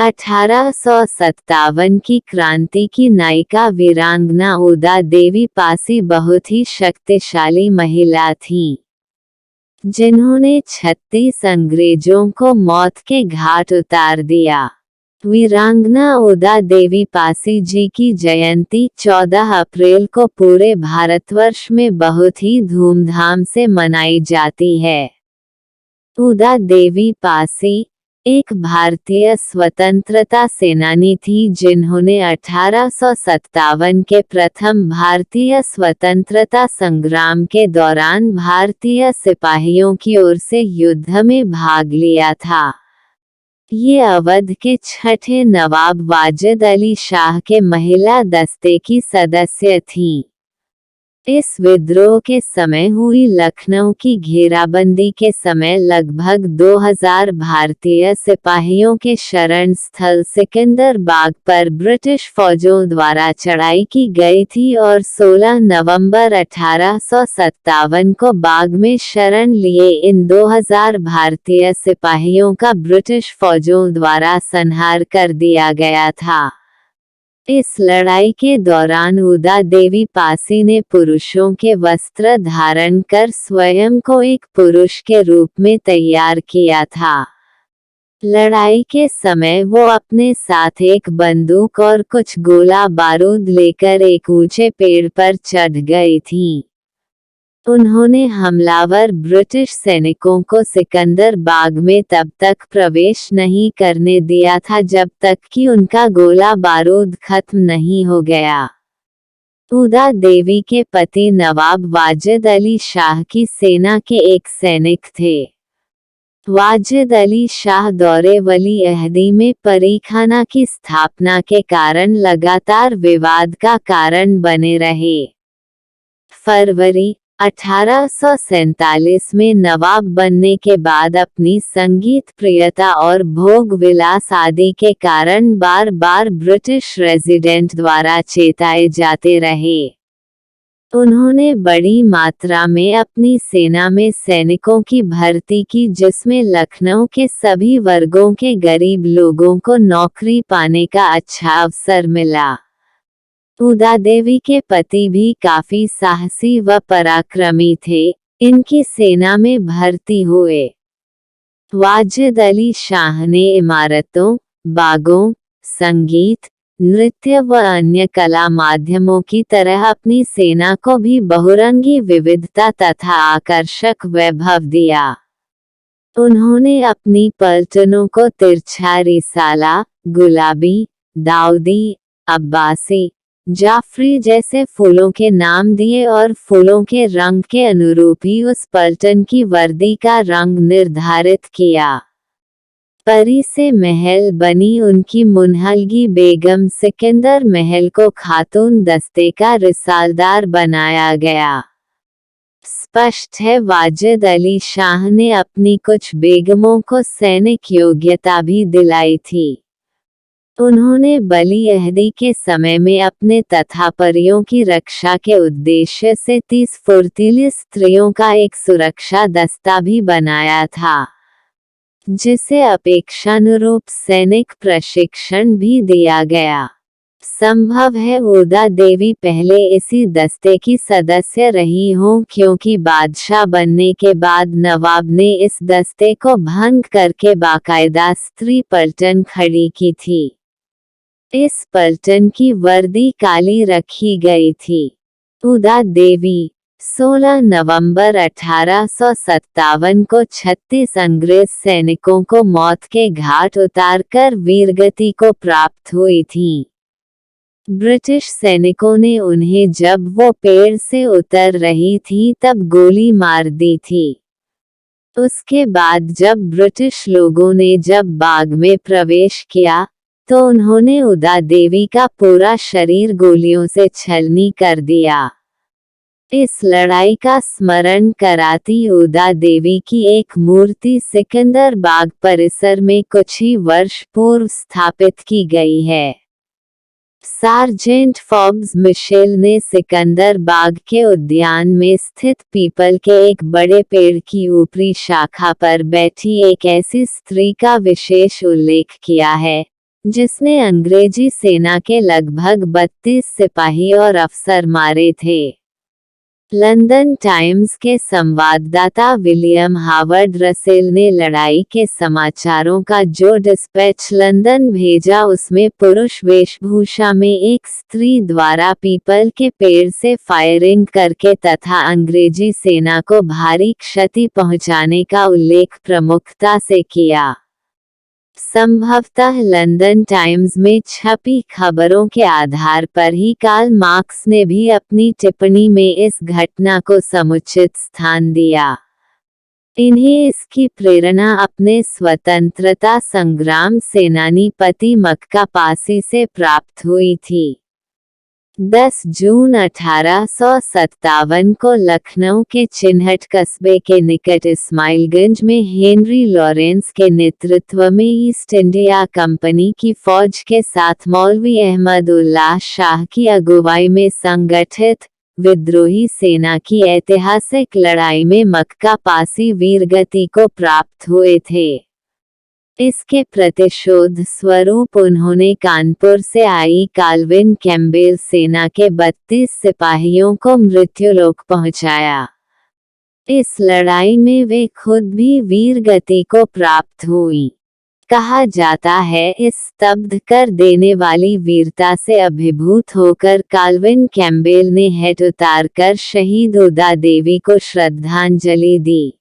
1857 की क्रांति की नायिका वीरांगना उदा देवी पासी बहुत ही शक्तिशाली महिला थीं, जिन्होंने 36 अंग्रेजों को मौत के घाट उतार दिया। वीरांगना उदा देवी पासी जी की जयंती 14 अप्रैल को पूरे भारतवर्ष में बहुत ही धूमधाम से मनाई जाती है। उदा देवी पासी एक भारतीय स्वतंत्रता सेनानी थी, जिन्होंने 1857 के प्रथम भारतीय स्वतंत्रता संग्राम के दौरान भारतीय सिपाहियों की ओर से युद्ध में भाग लिया था। ये अवध के छठे नवाब वाजिद अली शाह के महिला दस्ते की सदस्य थीं। इस विद्रोह के समय हुई लखनऊ की घेराबंदी के समय लगभग 2000 भारतीय सिपाहियों के शरण स्थल सिकंदर बाग पर ब्रिटिश फौजों द्वारा चढ़ाई की गई थी और 16 नवंबर 1857 को बाग में शरण लिए इन 2000 भारतीय सिपाहियों का ब्रिटिश फौजों द्वारा संहार कर दिया गया था। इस लड़ाई के दौरान उदा देवी पासी ने पुरुषों के वस्त्र धारण कर स्वयं को एक पुरुष के रूप में तैयार किया था। लड़ाई के समय वो अपने साथ एक बंदूक और कुछ गोला बारूद लेकर एक ऊंचे पेड़ पर चढ़ गई थीं। उन्होंने हमलावर ब्रिटिश सैनिकों को सिकंदर बाग में तब तक प्रवेश नहीं करने दिया था जब तक कि उनका गोला बारूद खत्म नहीं हो गया। उदा देवी के पति नवाब वाजिद अली शाह की सेना के एक सैनिक थे। वाजिद अली शाह दौरे वली अहदी में परीखाना की स्थापना के कारण लगातार विवाद का कारण बने रहे। फरवरी 1847 में नवाब बनने के बाद अपनी संगीत प्रियता और भोग विलास आदि के कारण बार बार ब्रिटिश रेजिडेंट द्वारा चेताए जाते रहे। उन्होंने बड़ी मात्रा में अपनी सेना में सैनिकों की भर्ती की, जिसमें लखनऊ के सभी वर्गों के गरीब लोगों को नौकरी पाने का अच्छा अवसर मिला। उदा देवी के पति भी काफी साहसी व पराक्रमी थे। इनकी सेना में भर्ती हुए वाजिद अली शाह ने इमारतों, बागों, संगीत, नृत्य व अन्य कला माध्यमों की तरह अपनी सेना को भी बहुरंगी विविधता तथा आकर्षक वैभव दिया। उन्होंने अपनी पलटनों को तिरछा रिसाला, गुलाबी, दाऊदी, अब्बासी, जाफरी जैसे फूलों के नाम दिए और फूलों के रंग के अनुरूप ही उस पलटन की वर्दी का रंग निर्धारित किया। परी से महल बनी उनकी मुनहलगी बेगम सिकंदर महल को खातून दस्ते का रिसालदार बनाया गया। स्पष्ट है वाजिद अली शाह ने अपनी कुछ बेगमों को सैनिक योग्यता भी दिलाई थी। उन्होंने वली अहदी के समय में अपने तथा परियों की रक्षा के उद्देश्य से 30 फुर्तीली स्त्रियों का एक सुरक्षा दस्ता भी बनाया था, जिसे अपेक्षानुरूप सैनिक प्रशिक्षण भी दिया गया। संभव है उदा देवी पहले इसी दस्ते की सदस्य रही हों, क्योंकि बादशाह बनने के बाद नवाब ने इस दस्ते को भंग करके बाकायदा स्त्री पलटन खड़ी की थी। इस पलटन की वर्दी काली रखी गई थी। उदा देवी 16 नवंबर 1857 को 36 अंग्रेज सैनिकों को मौत के घाट उतारकर वीरगति को प्राप्त हुई थीं। ब्रिटिश सैनिकों ने उन्हें जब वो पेड़ से उतर रही थी तब गोली मार दी थी। उसके बाद जब ब्रिटिश लोगों ने जब बाग में प्रवेश किया तो उन्होंने उदा देवी का पूरा शरीर गोलियों से छलनी कर दिया। इस लड़ाई का स्मरण कराती उदा देवी की एक मूर्ति सिकंदर बाग परिसर में कुछ ही वर्ष पूर्व स्थापित की गई है। सार्जेंट फॉब्स मिशेल ने सिकंदर बाग के उद्यान में स्थित पीपल के एक बड़े पेड़ की ऊपरी शाखा पर बैठी एक ऐसी स्त्री का विशेष उल्लेख किया है, जिसने अंग्रेजी सेना के लगभग 32 सिपाही और अफसर मारे थे। लंदन टाइम्स के संवाददाता विलियम हावर्ड रसेल ने लड़ाई के समाचारों का जो डिस्पैच लंदन भेजा उसमें पुरुष वेशभूषा में एक स्त्री द्वारा पीपल के पेड़ से फायरिंग करके तथा अंग्रेजी सेना को भारी क्षति पहुंचाने का उल्लेख प्रमुखता से किया। संभवतः लंदन टाइम्स में छपी खबरों के आधार पर ही कार्ल मार्क्स ने भी अपनी टिप्पणी में इस घटना को समुचित स्थान दिया। इन्हें इसकी प्रेरणा अपने स्वतंत्रता संग्राम सेनानी पति मक्का पासी से प्राप्त हुई थी। 10 जून 1857 को लखनऊ के चिन्हट कस्बे के निकट इस्माइलगंज में हेनरी लॉरेंस के नेतृत्व में ईस्ट इंडिया कंपनी की फौज के साथ मौलवी अहमद उल्लाह शाह की अगुवाई में संगठित विद्रोही सेना की ऐतिहासिक लड़ाई में मक्का पासी वीरगति को प्राप्त हुए थे। इसके प्रतिशोध स्वरूप उन्होंने कानपुर से आई काल्विन कैम्पबेल सेना के 32 सिपाहियों को मृत्युलोक पहुंचाया। इस लड़ाई में वे खुद भी वीरगति को प्राप्त हुई। कहा जाता है इस स्तब्ध कर देने वाली वीरता से अभिभूत होकर काल्विन कैम्पबेल ने हेट उतारकर शहीद उदा देवी को श्रद्धांजलि दी।